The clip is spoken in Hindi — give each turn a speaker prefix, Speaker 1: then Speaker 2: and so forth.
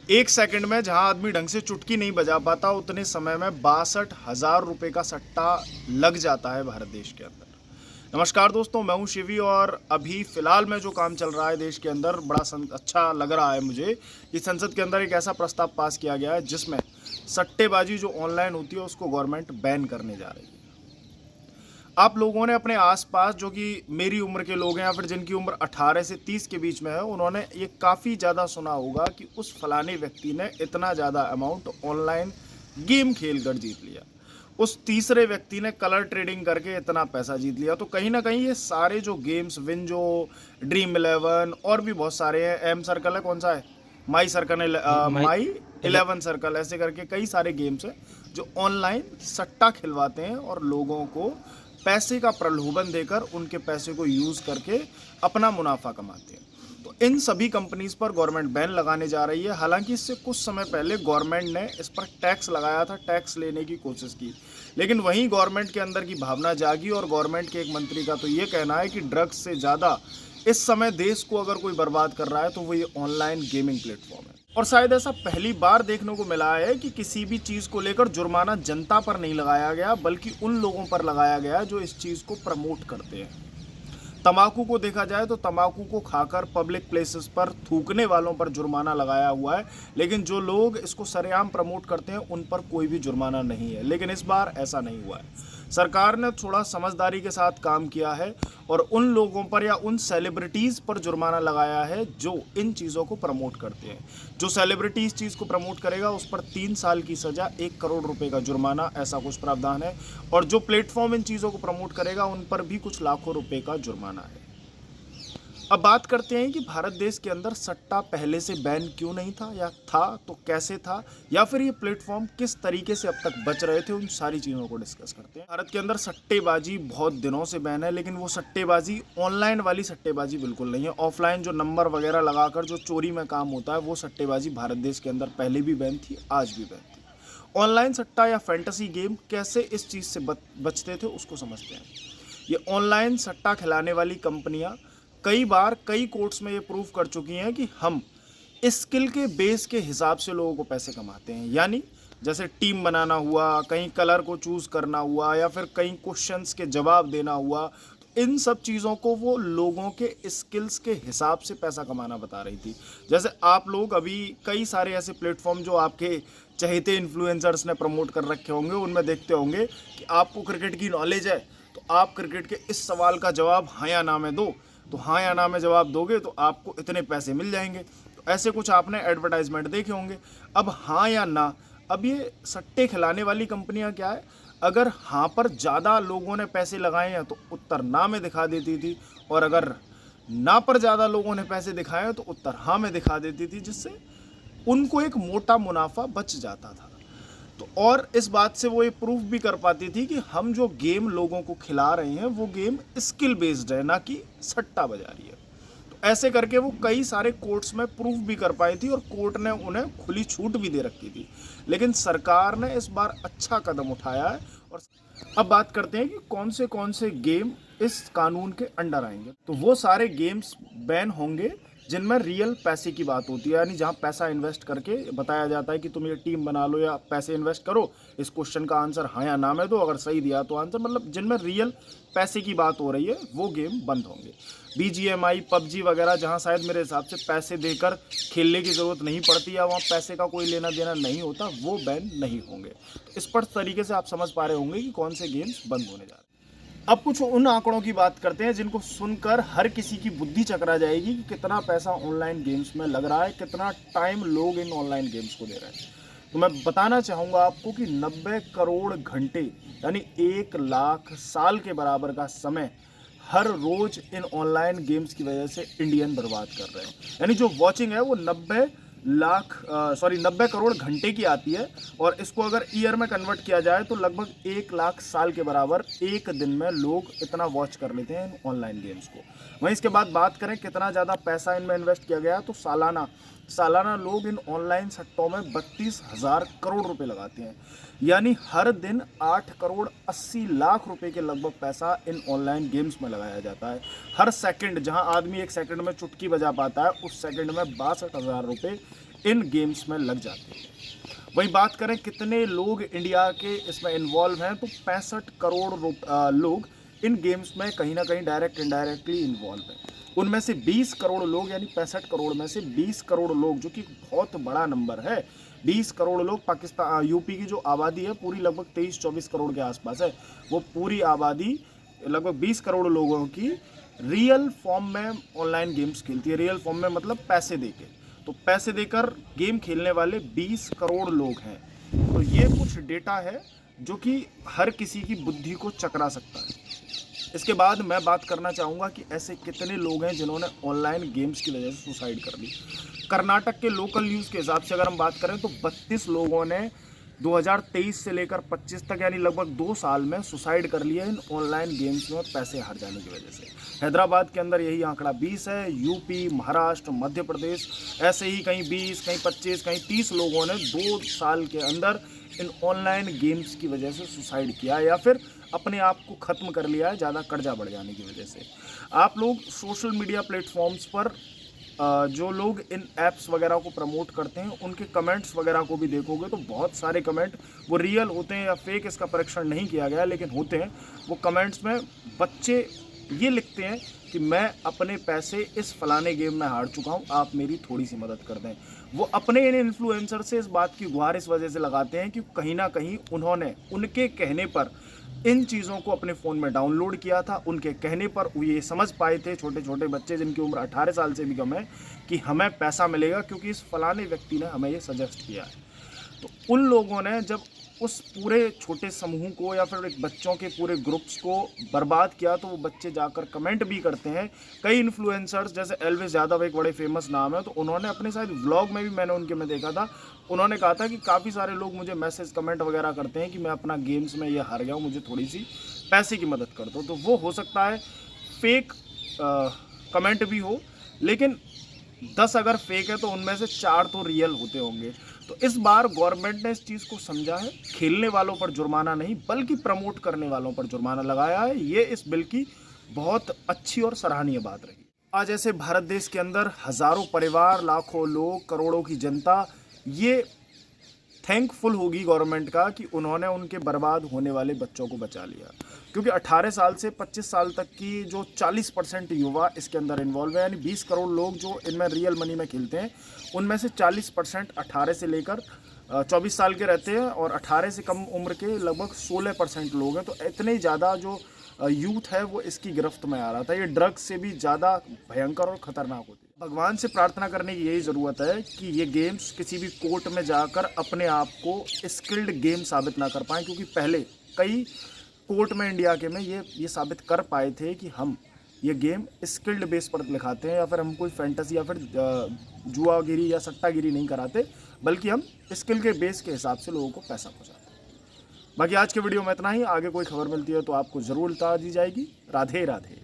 Speaker 1: एक सेकंड में जहां आदमी ढंग से चुटकी नहीं बजा पाता उतने समय में 62,000 रुपये का सट्टा लग जाता है भारत देश के अंदर। नमस्कार दोस्तों, मैं हूं शिवी और अभी फिलहाल में जो काम चल रहा है देश के अंदर बड़ा अच्छा लग रहा है मुझे कि संसद के अंदर एक ऐसा प्रस्ताव पास किया गया है जिसमें सट्टेबाजी जो ऑनलाइन होती है उसको गवर्नमेंट बैन करने जा रही है। आप लोगों ने अपने आसपास जो कि मेरी उम्र के लोग हैं या फिर जिनकी उम्र 18 से 30 के बीच में है, उन्होंने ये काफ़ी ज़्यादा सुना होगा कि उस फलाने व्यक्ति ने इतना ज़्यादा अमाउंट ऑनलाइन गेम खेल कर जीत लिया, उस तीसरे व्यक्ति ने कलर ट्रेडिंग करके इतना पैसा जीत लिया। तो कहीं ना कहीं ये सारे जो गेम्स विन जो ड्रीम 11 और भी बहुत सारे हैं, एम सर्कल है, कौन सा है, माई सर्कल,
Speaker 2: माई
Speaker 1: माई 11 सर्कल, ऐसे करके कई सारे गेम्स हैं जो ऑनलाइन सट्टा खिलवाते हैं और लोगों को पैसे का प्रलोभन देकर उनके पैसे को यूज़ करके अपना मुनाफा कमाते हैं। तो इन सभी कंपनीज पर गवर्नमेंट बैन लगाने जा रही है। हालांकि इससे कुछ समय पहले गवर्नमेंट ने इस पर टैक्स लगाया था, टैक्स लेने की कोशिश की, लेकिन वहीं गवर्नमेंट के अंदर की भावना जागी और गवर्नमेंट के एक मंत्री का तो ये कहना है कि ड्रग्स से ज़्यादा इस समय देश को अगर कोई बर्बाद कर रहा है तो वो ये ऑनलाइन गेमिंग प्लेटफॉर्म है। और शायद ऐसा पहली बार देखने को मिला है कि किसी भी चीज़ को लेकर जुर्माना जनता पर नहीं लगाया गया, बल्कि उन लोगों पर लगाया गया जो इस चीज़ को प्रमोट करते हैं। तंबाकू को देखा जाए तो तंबाकू को खाकर पब्लिक प्लेसेस पर थूकने वालों पर जुर्माना लगाया हुआ है, लेकिन जो लोग इसको सरेआम प्रमोट करते हैं उन पर कोई भी जुर्माना नहीं है। लेकिन इस बार ऐसा नहीं हुआ है। सरकार ने थोड़ा समझदारी के साथ काम किया है और उन लोगों पर या उन सेलिब्रिटीज़ पर जुर्माना लगाया है जो इन चीज़ों को प्रमोट करते हैं। जो सेलिब्रिटी इस चीज़ को प्रमोट करेगा उस पर 3 साल की सज़ा, 1 करोड़ रुपए का जुर्माना, ऐसा कुछ प्रावधान है। और जो प्लेटफॉर्म इन चीज़ों को प्रमोट करेगा उन पर भी कुछ लाखों रुपए का जुर्माना है। अब बात करते हैं कि भारत देश के अंदर सट्टा पहले से बैन क्यों नहीं था, या था तो कैसे था, या फिर ये प्लेटफॉर्म किस तरीके से अब तक बच रहे थे, उन सारी चीज़ों को डिस्कस करते हैं। भारत के अंदर सट्टेबाजी बहुत दिनों से बैन है, लेकिन वो सट्टेबाजी ऑनलाइन वाली सट्टेबाजी बिल्कुल नहीं है। ऑफलाइन जो नंबर वगैरह लगाकर जो चोरी में काम होता है वो सट्टेबाजी भारत देश के अंदर पहले भी बैन थी, आज भी बैन थी। ऑनलाइन सट्टा या फैंटेसी गेम कैसे इस चीज़ से बचते थे उसको समझते हैं। ये ऑनलाइन सट्टा खिलाने वाली कंपनियां कई बार कई कोर्ट्स में ये प्रूव कर चुकी हैं कि हम स्किल के बेस के हिसाब से लोगों को पैसे कमाते हैं। यानी जैसे टीम बनाना हुआ, कहीं कलर को चूज़ करना हुआ, या फिर कहीं क्वेश्चंस के जवाब देना हुआ, तो इन सब चीज़ों को वो लोगों के स्किल्स के हिसाब से पैसा कमाना बता रही थी। जैसे आप लोग अभी कई सारे ऐसे प्लेटफॉर्म जो आपके चहेते इन्फ्लुएंसर्स ने प्रमोट कर रखे होंगे उनमें देखते होंगे कि आपको क्रिकेट की नॉलेज है तो आप क्रिकेट के इस सवाल का जवाब हाँ या ना में दो, तो हाँ या ना में जवाब दोगे तो आपको इतने पैसे मिल जाएंगे। तो ऐसे कुछ आपने एडवर्टाइजमेंट देखे होंगे। अब हाँ या ना, अब ये सट्टे खिलाने वाली कंपनियां क्या है, अगर हाँ पर ज़्यादा लोगों ने पैसे लगाए हैं तो उत्तर ना में दिखा देती थी, और अगर ना पर ज़्यादा लोगों ने पैसे दिखाए हैं तो उत्तर हाँ में दिखा देती थी, जिससे उनको एक मोटा मुनाफा बच जाता था। तो और इस बात से वो ये प्रूफ भी कर पाती थी कि हम जो गेम लोगों को खिला रहे हैं वो गेम स्किल बेस्ड है, ना कि सट्टा बाजारी है। तो ऐसे करके वो कई सारे कोर्ट्स में प्रूफ भी कर पाई थी और कोर्ट ने उन्हें खुली छूट भी दे रखी थी। लेकिन सरकार ने इस बार अच्छा कदम उठाया है। और अब बात करते हैं कि कौन से गेम इस कानून के अंडर आएंगे। तो वो सारे गेम्स बैन होंगे जिनमें रियल पैसे की बात होती है, यानी जहां पैसा इन्वेस्ट करके बताया जाता है कि तुम ये टीम बना लो या पैसे इन्वेस्ट करो, इस क्वेश्चन का आंसर हाँ या ना में दो, अगर सही दिया तो आंसर, मतलब जिनमें रियल पैसे की बात हो रही है वो गेम बंद होंगे। BGMI, PUBG वगैरह जहां शायद मेरे हिसाब से पैसे देकर खेलने की ज़रूरत नहीं पड़ती या वहाँ पैसे का कोई लेना देना नहीं होता, वो बैन नहीं होंगे। तो इस पर तरीके से आप समझ पा रहे होंगे कि कौन से गेम्स बंद होने जा रहे हैं। अब कुछ उन आंकड़ों की बात करते हैं जिनको सुनकर हर किसी की बुद्धि चकरा जाएगी कि कितना पैसा ऑनलाइन गेम्स में लग रहा है, कितना टाइम लोग इन ऑनलाइन गेम्स को दे रहे हैं। तो मैं बताना चाहूँगा आपको कि 90 करोड़ घंटे यानी 1 लाख साल के बराबर का समय हर रोज इन ऑनलाइन गेम्स की वजह से इंडियन बर्बाद कर रहे हैं। यानी जो वॉचिंग है वो 90 करोड़ घंटे की आती है, और इसको अगर ईयर में कन्वर्ट किया जाए तो लगभग 1 लाख साल के बराबर एक दिन में लोग इतना वॉच कर लेते हैं इन ऑनलाइन गेम्स को। वहीं इसके बाद बात करें कितना ज़्यादा पैसा इनमें इन्वेस्ट किया गया है, तो सालाना सालाना लोग इन ऑनलाइन सट्टों में 32,000 करोड़ रुपए लगाते हैं। यानी हर दिन 8 करोड़ 80 लाख रुपए के लगभग पैसा इन ऑनलाइन गेम्स में लगाया जाता है। हर सेकंड, जहां आदमी एक सेकंड में चुटकी बजा पाता है, उस सेकंड में 62,000 रुपए इन गेम्स में लग जाते हैं। वहीं बात करें कितने लोग इंडिया के इसमें इन्वॉल्व हैं, तो 65 करोड़ लोग इन गेम्स में कहीं ना कहीं डायरेक्ट इनडायरेक्टली इन्वॉल्व हैं। उनमें से 20 करोड़ लोग, यानी 65 करोड़ में से 20 करोड़ लोग, जो कि बहुत बड़ा नंबर है, 20 करोड़ लोग, पाकिस्तान यूपी की जो आबादी है पूरी लगभग 23-24 करोड़ के आसपास है, वो पूरी आबादी लगभग 20 करोड़ लोगों की रियल फॉर्म में ऑनलाइन गेम्स खेलती है। रियल फॉर्म में मतलब पैसे देके, तो पैसे देकर गेम खेलने वाले 20 करोड़ लोग हैं। तो ये कुछ डेटा है जो कि हर किसी की बुद्धि को चकरा सकता है। इसके बाद मैं बात करना चाहूँगा कि ऐसे कितने लोग हैं जिन्होंने ऑनलाइन गेम्स की वजह से सुसाइड कर ली। कर्नाटक के लोकल न्यूज़ के हिसाब से अगर हम बात करें तो 32 लोगों ने 2023 से लेकर 25 तक, यानी लगभग 2 साल में सुसाइड कर लिया इन ऑनलाइन गेम्स में पैसे हार जाने की वजह से। हैदराबाद के अंदर यही आंकड़ा 20 है। यूपी, महाराष्ट्र, मध्य प्रदेश, ऐसे ही कहीं 20, कहीं 25, कहीं 30 लोगों ने 2 साल के अंदर इन ऑनलाइन गेम्स की वजह से सुसाइड किया या फिर अपने आप को ख़त्म कर लिया है, ज़्यादा कर्जा बढ़ जाने की वजह से। आप लोग सोशल मीडिया प्लेटफॉर्म्स पर जो लोग इन ऐप्स वगैरह को प्रमोट करते हैं, उनके कमेंट्स वगैरह को भी देखोगे तो बहुत सारे कमेंट वो रियल होते हैं या फेक, इसका परीक्षण नहीं किया गया, लेकिन होते हैं। वो कमेंट्स में बच्चे ये लिखते हैं कि मैं अपने पैसे इस फलाने गेम में हार चुका हूँ, आप मेरी थोड़ी सी मदद कर दें। वो अपने इन इन्फ्लुएंसर से इस बात की गुहार इस वजह से लगाते हैं कि कहीं ना कहीं उन्होंने उनके कहने पर इन चीज़ों को अपने फ़ोन में डाउनलोड किया था। उनके कहने पर वो ये समझ पाए थे, छोटे छोटे बच्चे जिनकी उम्र 18 साल से भी कम है, कि हमें पैसा मिलेगा क्योंकि इस फलाने व्यक्ति ने हमें ये सजेस्ट किया है। तो उन लोगों ने जब उस पूरे छोटे समूह को या फिर एक बच्चों के पूरे ग्रुप्स को बर्बाद किया, तो वो बच्चे जाकर कमेंट भी करते हैं। कई इन्फ्लुएंसर्स जैसे एल्विस यादव एक बड़े फेमस नाम है, तो उन्होंने अपने शायद व्लॉग में भी मैंने उनके में देखा था, उन्होंने कहा था कि काफ़ी सारे लोग मुझे मैसेज कमेंट वगैरह करते हैं कि मैं अपना गेम्स में ये हार गया हूँ, मुझे थोड़ी सी पैसे की मदद कर दो। तो वो हो सकता है फेक कमेंट भी हो, लेकिन 10 अगर फेक है तो उनमें से 4 तो रियल होते होंगे। तो इस बार गवर्नमेंट ने इस चीज़ को समझा है, खेलने वालों पर जुर्माना नहीं बल्कि प्रमोट करने वालों पर जुर्माना लगाया है। ये इस बिल की बहुत अच्छी और सराहनीय बात रही। आज ऐसे भारत देश के अंदर हज़ारों परिवार, लाखों लोग, करोड़ों की जनता ये थैंकफुल होगी गवर्नमेंट का कि उन्होंने उनके बर्बाद होने वाले बच्चों को बचा लिया। क्योंकि 18 साल से 25 साल तक की जो 40% युवा इसके अंदर इन्वॉल्व है, यानी 20 करोड़ लोग जो इनमें रियल मनी में खेलते हैं, उनमें से 40% 18 से लेकर 24 साल के रहते हैं और 18 से कम उम्र के लगभग 16% लोग हैं। तो इतने ज़्यादा जो यूथ है वो इसकी गिरफ्त में आ रहा था। ये ड्रग्स से भी ज़्यादा भयंकर और ख़तरनाक होती है। भगवान से प्रार्थना करने की यही ज़रूरत है कि ये गेम्स किसी भी कोर्ट में जाकर अपने आप को स्किल्ड गेम साबित ना कर पाएँ, क्योंकि पहले कई कोर्ट में इंडिया के में ये साबित कर पाए थे कि हम ये गेम स्किल्ड बेस पर लिखाते हैं या फिर हम कोई फैंटेसी या फिर जुआगिरी या सट्टागिरी नहीं कराते, बल्कि हम स्किल के बेस के हिसाब से लोगों को पैसा पहुँचाते हैं। बाकी आज के वीडियो में इतना ही। आगे कोई खबर मिलती है तो आपको ज़रूर बता दी जाएगी। राधे राधे।